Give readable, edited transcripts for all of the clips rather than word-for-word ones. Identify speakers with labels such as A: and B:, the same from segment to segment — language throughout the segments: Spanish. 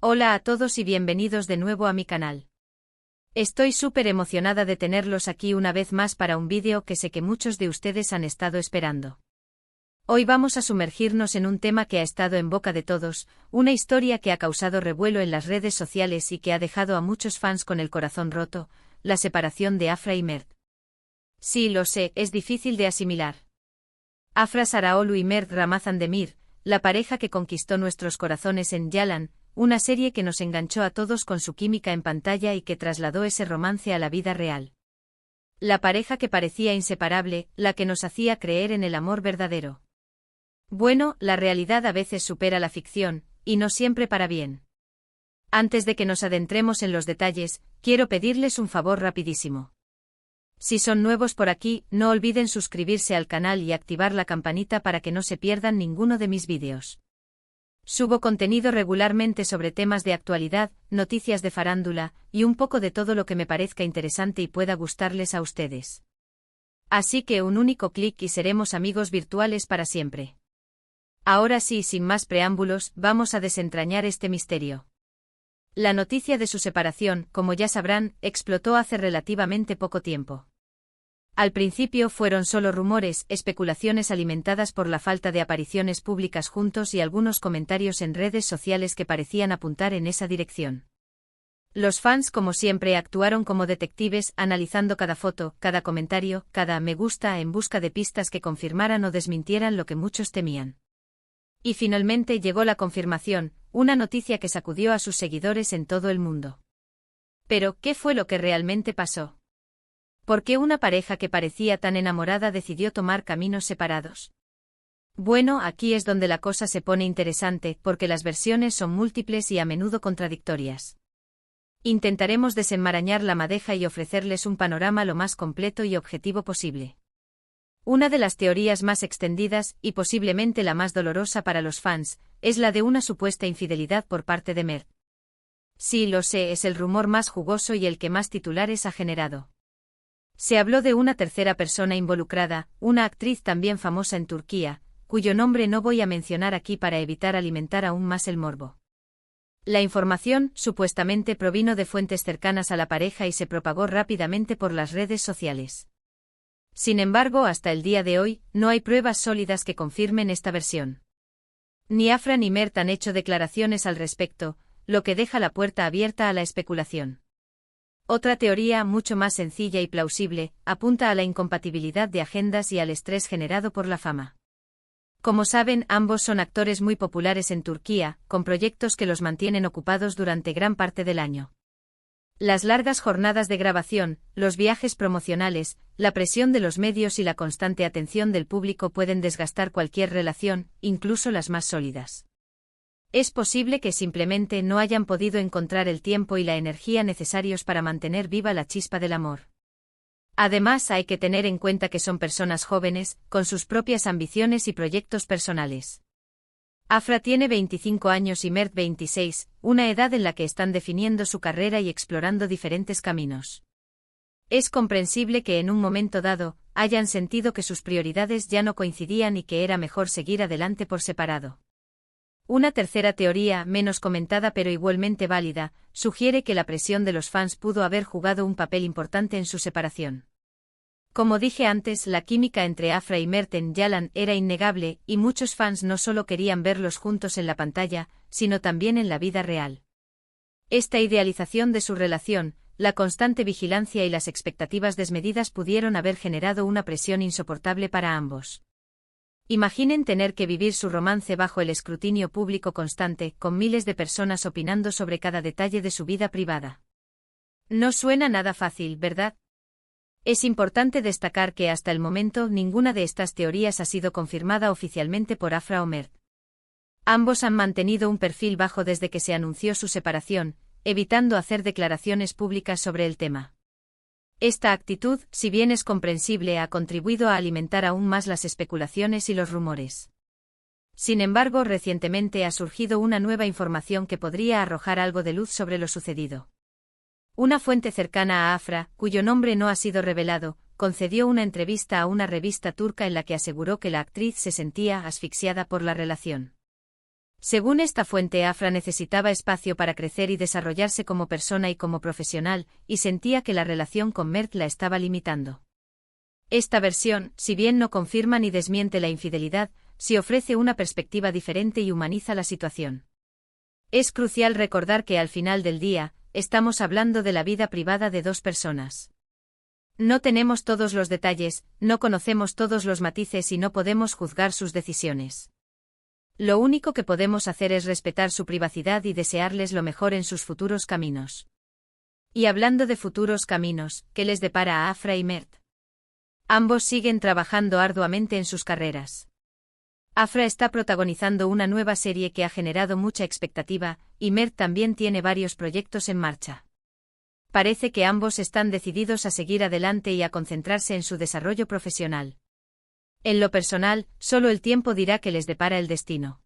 A: Hola a todos y bienvenidos de nuevo a mi canal. Estoy súper emocionada de tenerlos aquí una vez más para un vídeo que sé que muchos de ustedes han estado esperando. Hoy vamos a sumergirnos en un tema que ha estado en boca de todos, una historia que ha causado revuelo en las redes sociales y que ha dejado a muchos fans con el corazón roto, la separación de Afra y Mert. Sí, lo sé, es difícil de asimilar. Afra Saraaolu y Mert Ramazan Demir, la pareja que conquistó nuestros corazones en Yalan, una serie que nos enganchó a todos con su química en pantalla y que trasladó ese romance a la vida real. La pareja que parecía inseparable, la que nos hacía creer en el amor verdadero. Bueno, la realidad a veces supera la ficción, y no siempre para bien. Antes de que nos adentremos en los detalles, quiero pedirles un favor rapidísimo. Si son nuevos por aquí, no olviden suscribirse al canal y activar la campanita para que no se pierdan ninguno de mis vídeos. Subo contenido regularmente sobre temas de actualidad, noticias de farándula, y un poco de todo lo que me parezca interesante y pueda gustarles a ustedes. Así que un único clic y seremos amigos virtuales para siempre. Ahora sí, sin más preámbulos, vamos a desentrañar este misterio. La noticia de su separación, como ya sabrán, explotó hace relativamente poco tiempo. Al principio fueron solo rumores, especulaciones alimentadas por la falta de apariciones públicas juntos y algunos comentarios en redes sociales que parecían apuntar en esa dirección. Los fans, como siempre, actuaron como detectives, analizando cada foto, cada comentario, cada me gusta en busca de pistas que confirmaran o desmintieran lo que muchos temían. Y finalmente llegó la confirmación, una noticia que sacudió a sus seguidores en todo el mundo. Pero, ¿qué fue lo que realmente pasó? ¿Por qué una pareja que parecía tan enamorada decidió tomar caminos separados? Bueno, aquí es donde la cosa se pone interesante, porque las versiones son múltiples y a menudo contradictorias. Intentaremos desenmarañar la madeja y ofrecerles un panorama lo más completo y objetivo posible. Una de las teorías más extendidas, y posiblemente la más dolorosa para los fans, es la de una supuesta infidelidad por parte de Mert. Sí, lo sé, es el rumor más jugoso y el que más titulares ha generado. Se habló de una tercera persona involucrada, una actriz también famosa en Turquía, cuyo nombre no voy a mencionar aquí para evitar alimentar aún más el morbo. La información, supuestamente, provino de fuentes cercanas a la pareja y se propagó rápidamente por las redes sociales. Sin embargo, hasta el día de hoy, no hay pruebas sólidas que confirmen esta versión. Ni Afra ni Mert han hecho declaraciones al respecto, lo que deja la puerta abierta a la especulación. Otra teoría, mucho más sencilla y plausible, apunta a la incompatibilidad de agendas y al estrés generado por la fama. Como saben, ambos son actores muy populares en Turquía, con proyectos que los mantienen ocupados durante gran parte del año. Las largas jornadas de grabación, los viajes promocionales, la presión de los medios y la constante atención del público pueden desgastar cualquier relación, incluso las más sólidas. Es posible que simplemente no hayan podido encontrar el tiempo y la energía necesarios para mantener viva la chispa del amor. Además, hay que tener en cuenta que son personas jóvenes, con sus propias ambiciones y proyectos personales. Afra tiene 25 años y Mert 26, una edad en la que están definiendo su carrera y explorando diferentes caminos. Es comprensible que en un momento dado, hayan sentido que sus prioridades ya no coincidían y que era mejor seguir adelante por separado. Una tercera teoría, menos comentada pero igualmente válida, sugiere que la presión de los fans pudo haber jugado un papel importante en su separación. Como dije antes, la química entre Afra y Mert en Yalan era innegable, y muchos fans no solo querían verlos juntos en la pantalla, sino también en la vida real. Esta idealización de su relación, la constante vigilancia y las expectativas desmedidas pudieron haber generado una presión insoportable para ambos. Imaginen tener que vivir su romance bajo el escrutinio público constante, con miles de personas opinando sobre cada detalle de su vida privada. No suena nada fácil, ¿verdad? Es importante destacar que hasta el momento ninguna de estas teorías ha sido confirmada oficialmente por Afra o Mert. Ambos han mantenido un perfil bajo desde que se anunció su separación, evitando hacer declaraciones públicas sobre el tema. Esta actitud, si bien es comprensible, ha contribuido a alimentar aún más las especulaciones y los rumores. Sin embargo, recientemente ha surgido una nueva información que podría arrojar algo de luz sobre lo sucedido. Una fuente cercana a Afra, cuyo nombre no ha sido revelado, concedió una entrevista a una revista turca en la que aseguró que la actriz se sentía asfixiada por la relación. Según esta fuente, Afra necesitaba espacio para crecer y desarrollarse como persona y como profesional, y sentía que la relación con Mert la estaba limitando. Esta versión, si bien no confirma ni desmiente la infidelidad, sí ofrece una perspectiva diferente y humaniza la situación. Es crucial recordar que al final del día, estamos hablando de la vida privada de dos personas. No tenemos todos los detalles, no conocemos todos los matices y no podemos juzgar sus decisiones. Lo único que podemos hacer es respetar su privacidad y desearles lo mejor en sus futuros caminos. Y hablando de futuros caminos, ¿qué les depara a Afra y Mert? Ambos siguen trabajando arduamente en sus carreras. Afra está protagonizando una nueva serie que ha generado mucha expectativa, y Mert también tiene varios proyectos en marcha. Parece que ambos están decididos a seguir adelante y a concentrarse en su desarrollo profesional. En lo personal, solo el tiempo dirá qué les depara el destino.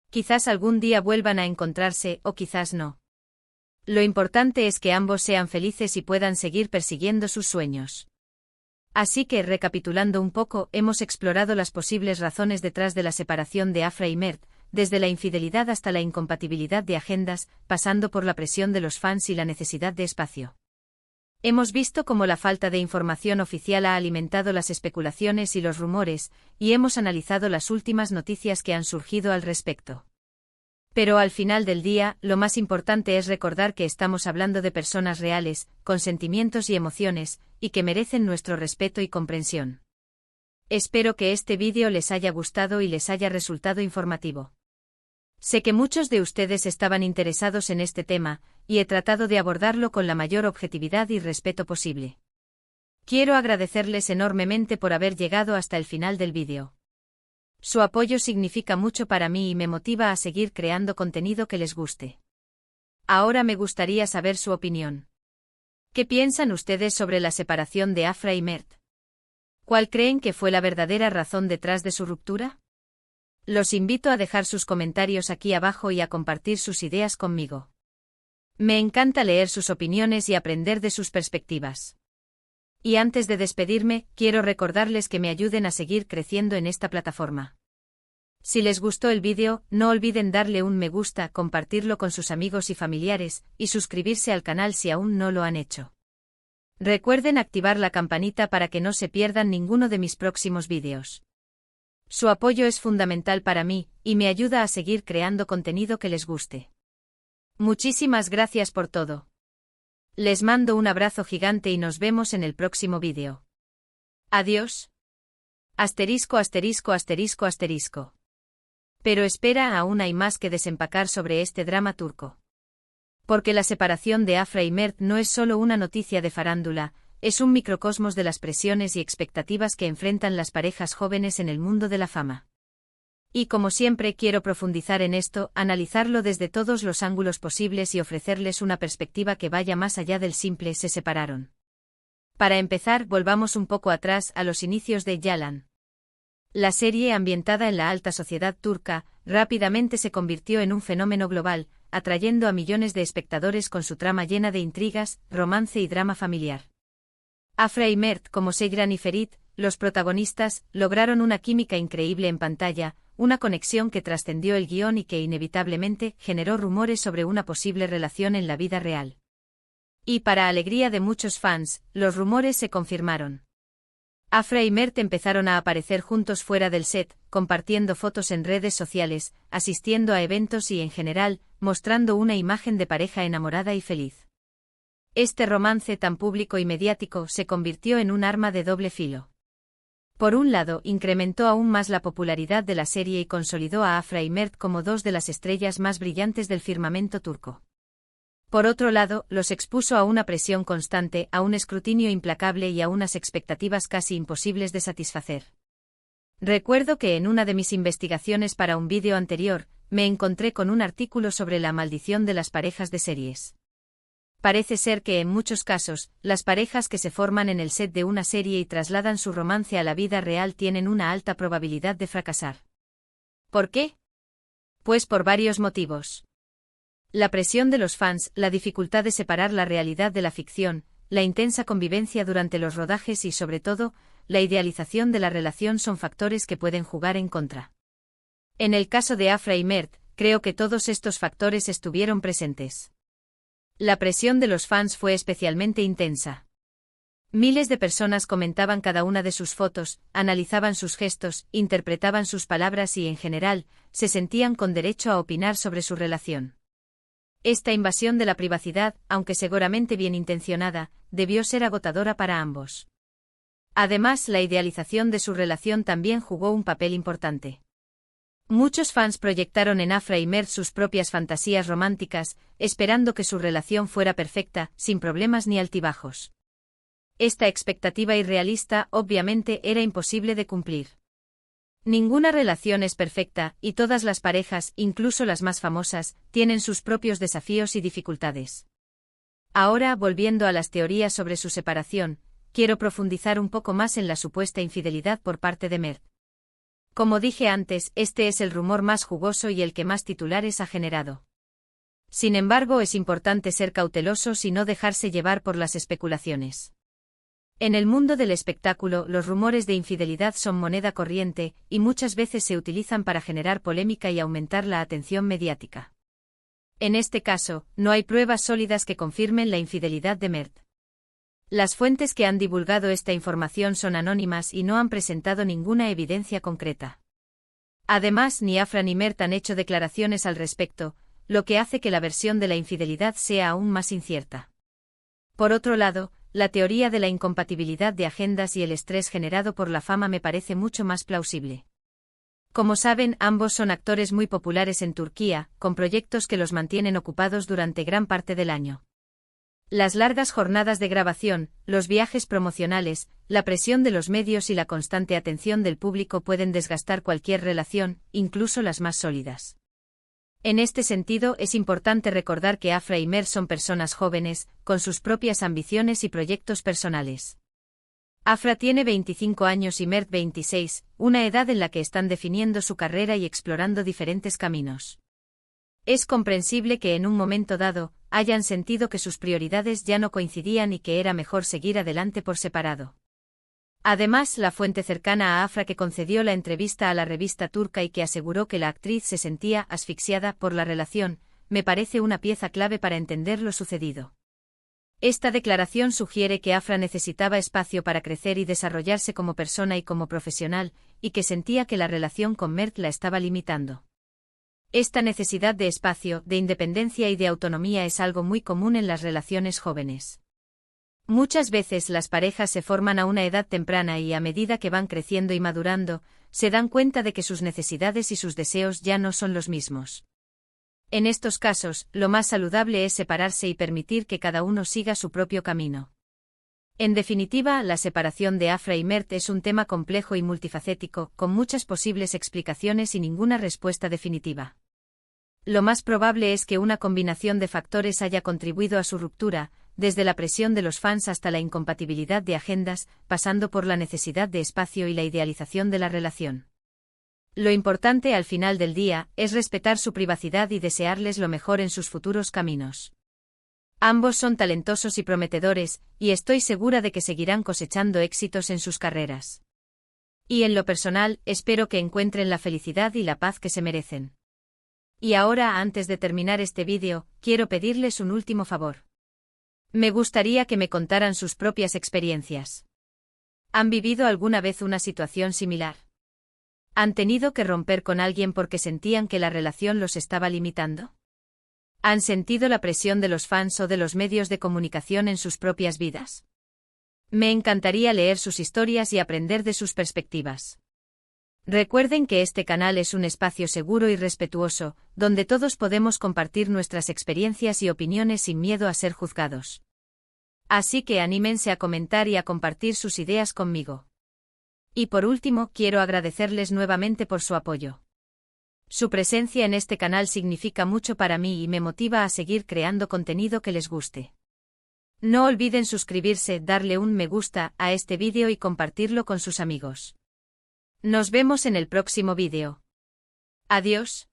A: Quizás algún día vuelvan a encontrarse, o quizás no. Lo importante es que ambos sean felices y puedan seguir persiguiendo sus sueños. Así que, recapitulando un poco, hemos explorado las posibles razones detrás de la separación de Afra y Mert, desde la infidelidad hasta la incompatibilidad de agendas, pasando por la presión de los fans y la necesidad de espacio. Hemos visto cómo la falta de información oficial ha alimentado las especulaciones y los rumores, y hemos analizado las últimas noticias que han surgido al respecto. Pero al final del día, lo más importante es recordar que estamos hablando de personas reales, con sentimientos y emociones, y que merecen nuestro respeto y comprensión. Espero que este vídeo les haya gustado y les haya resultado informativo. Sé que muchos de ustedes estaban interesados en este tema, y he tratado de abordarlo con la mayor objetividad y respeto posible. Quiero agradecerles enormemente por haber llegado hasta el final del vídeo. Su apoyo significa mucho para mí y me motiva a seguir creando contenido que les guste. Ahora me gustaría saber su opinión. ¿Qué piensan ustedes sobre la separación de Afra y Mert? ¿Cuál creen que fue la verdadera razón detrás de su ruptura? Los invito a dejar sus comentarios aquí abajo y a compartir sus ideas conmigo. Me encanta leer sus opiniones y aprender de sus perspectivas. Y antes de despedirme, quiero recordarles que me ayuden a seguir creciendo en esta plataforma. Si les gustó el vídeo, no olviden darle un me gusta, compartirlo con sus amigos y familiares, y suscribirse al canal si aún no lo han hecho. Recuerden activar la campanita para que no se pierdan ninguno de mis próximos vídeos. Su apoyo es fundamental para mí, y me ayuda a seguir creando contenido que les guste. Muchísimas gracias por todo. Les mando un abrazo gigante y nos vemos en el próximo vídeo. Adiós. Asterisco asterisco asterisco asterisco. Pero espera, aún hay más que desempacar sobre este drama turco. Porque la separación de Afra y Mert no es solo una noticia de farándula, es un microcosmos de las presiones y expectativas que enfrentan las parejas jóvenes en el mundo de la fama. Y como siempre quiero profundizar en esto, analizarlo desde todos los ángulos posibles y ofrecerles una perspectiva que vaya más allá del simple se separaron. Para empezar, volvamos un poco atrás a los inicios de Yalan. La serie, ambientada en la alta sociedad turca, rápidamente se convirtió en un fenómeno global, atrayendo a millones de espectadores con su trama llena de intrigas, romance y drama familiar. Afra y Mert, como Seyran y Ferit, los protagonistas, lograron una química increíble en pantalla, una conexión que trascendió el guión y que inevitablemente generó rumores sobre una posible relación en la vida real. Y para alegría de muchos fans, los rumores se confirmaron. Afra y Mert empezaron a aparecer juntos fuera del set, compartiendo fotos en redes sociales, asistiendo a eventos y en general, mostrando una imagen de pareja enamorada y feliz. Este romance tan público y mediático se convirtió en un arma de doble filo. Por un lado, incrementó aún más la popularidad de la serie y consolidó a Afra y Mert como dos de las estrellas más brillantes del firmamento turco. Por otro lado, los expuso a una presión constante, a un escrutinio implacable y a unas expectativas casi imposibles de satisfacer. Recuerdo que en una de mis investigaciones para un vídeo anterior, me encontré con un artículo sobre la maldición de las parejas de series. Parece ser que en muchos casos, las parejas que se forman en el set de una serie y trasladan su romance a la vida real tienen una alta probabilidad de fracasar. ¿Por qué? Pues por varios motivos. La presión de los fans, la dificultad de separar la realidad de la ficción, la intensa convivencia durante los rodajes y sobre todo, la idealización de la relación son factores que pueden jugar en contra. En el caso de Afra y Mert, creo que todos estos factores estuvieron presentes. La presión de los fans fue especialmente intensa. Miles de personas comentaban cada una de sus fotos, analizaban sus gestos, interpretaban sus palabras y, en general, se sentían con derecho a opinar sobre su relación. Esta invasión de la privacidad, aunque seguramente bien intencionada, debió ser agotadora para ambos. Además, la idealización de su relación también jugó un papel importante. Muchos fans proyectaron en Afra y Mert sus propias fantasías románticas, esperando que su relación fuera perfecta, sin problemas ni altibajos. Esta expectativa irrealista, obviamente, era imposible de cumplir. Ninguna relación es perfecta, y todas las parejas, incluso las más famosas, tienen sus propios desafíos y dificultades. Ahora, volviendo a las teorías sobre su separación, quiero profundizar un poco más en la supuesta infidelidad por parte de Mert. Como dije antes, este es el rumor más jugoso y el que más titulares ha generado. Sin embargo, es importante ser cautelosos y no dejarse llevar por las especulaciones. En el mundo del espectáculo, los rumores de infidelidad son moneda corriente, y muchas veces se utilizan para generar polémica y aumentar la atención mediática. En este caso, no hay pruebas sólidas que confirmen la infidelidad de Mert. Las fuentes que han divulgado esta información son anónimas y no han presentado ninguna evidencia concreta. Además, ni Afra ni Mert han hecho declaraciones al respecto, lo que hace que la versión de la infidelidad sea aún más incierta. Por otro lado, la teoría de la incompatibilidad de agendas y el estrés generado por la fama me parece mucho más plausible. Como saben, ambos son actores muy populares en Turquía, con proyectos que los mantienen ocupados durante gran parte del año. Las largas jornadas de grabación, los viajes promocionales, la presión de los medios y la constante atención del público pueden desgastar cualquier relación, incluso las más sólidas. En este sentido, es importante recordar que Afra y Mert son personas jóvenes, con sus propias ambiciones y proyectos personales. Afra tiene 25 años y Mert 26, una edad en la que están definiendo su carrera y explorando diferentes caminos. Es comprensible que en un momento dado, hayan sentido que sus prioridades ya no coincidían y que era mejor seguir adelante por separado. Además, la fuente cercana a Afra que concedió la entrevista a la revista turca y que aseguró que la actriz se sentía asfixiada por la relación, me parece una pieza clave para entender lo sucedido. Esta declaración sugiere que Afra necesitaba espacio para crecer y desarrollarse como persona y como profesional, y que sentía que la relación con Mert la estaba limitando. Esta necesidad de espacio, de independencia y de autonomía es algo muy común en las relaciones jóvenes. Muchas veces las parejas se forman a una edad temprana y a medida que van creciendo y madurando, se dan cuenta de que sus necesidades y sus deseos ya no son los mismos. En estos casos, lo más saludable es separarse y permitir que cada uno siga su propio camino. En definitiva, la separación de Afra y Mert es un tema complejo y multifacético, con muchas posibles explicaciones y ninguna respuesta definitiva. Lo más probable es que una combinación de factores haya contribuido a su ruptura, desde la presión de los fans hasta la incompatibilidad de agendas, pasando por la necesidad de espacio y la idealización de la relación. Lo importante al final del día es respetar su privacidad y desearles lo mejor en sus futuros caminos. Ambos son talentosos y prometedores, y estoy segura de que seguirán cosechando éxitos en sus carreras. Y en lo personal, espero que encuentren la felicidad y la paz que se merecen. Y ahora, antes de terminar este vídeo, quiero pedirles un último favor. Me gustaría que me contaran sus propias experiencias. ¿Han vivido alguna vez una situación similar? ¿Han tenido que romper con alguien porque sentían que la relación los estaba limitando? ¿Han sentido la presión de los fans o de los medios de comunicación en sus propias vidas? Me encantaría leer sus historias y aprender de sus perspectivas. Recuerden que este canal es un espacio seguro y respetuoso, donde todos podemos compartir nuestras experiencias y opiniones sin miedo a ser juzgados. Así que anímense a comentar y a compartir sus ideas conmigo. Y por último, quiero agradecerles nuevamente por su apoyo. Su presencia en este canal significa mucho para mí y me motiva a seguir creando contenido que les guste. No olviden suscribirse, darle un me gusta a este vídeo y compartirlo con sus amigos. Nos vemos en el próximo vídeo. Adiós.